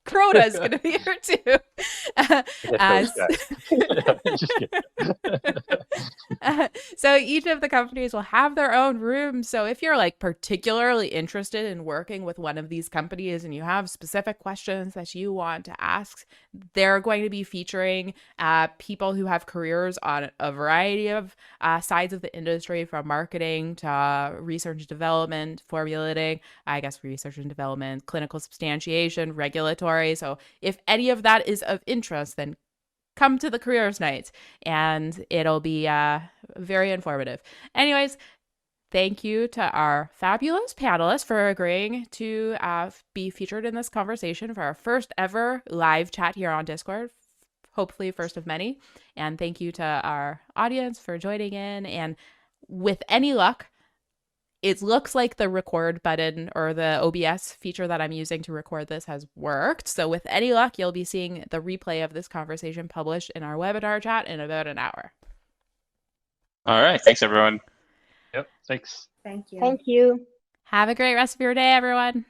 Crota is going to be here too. Just kidding. So each of the companies will have their own room. So if you're like particularly interested in working with one of these companies and you have specific questions that you want to ask, they're going to be featuring people who have careers on a variety of sides of the industry, from marketing to research and development, formulating, I guess research and development, clinical substantiation, regulatory. So if any of that is of interest, then come to the careers night and it'll be very informative. Anyways, thank you to our fabulous panelists for agreeing to be featured in this conversation for our first ever live chat here on Discord. Hopefully first of many. And thank you to our audience for joining in. And with any luck, it looks like the record button or the OBS feature that I'm using to record this has worked. So with any luck, you'll be seeing the replay of this conversation published in our webinar chat in about an hour. All right. Thanks, everyone. Yep. Thanks. Thank you. Thank you. Have a great rest of your day, everyone.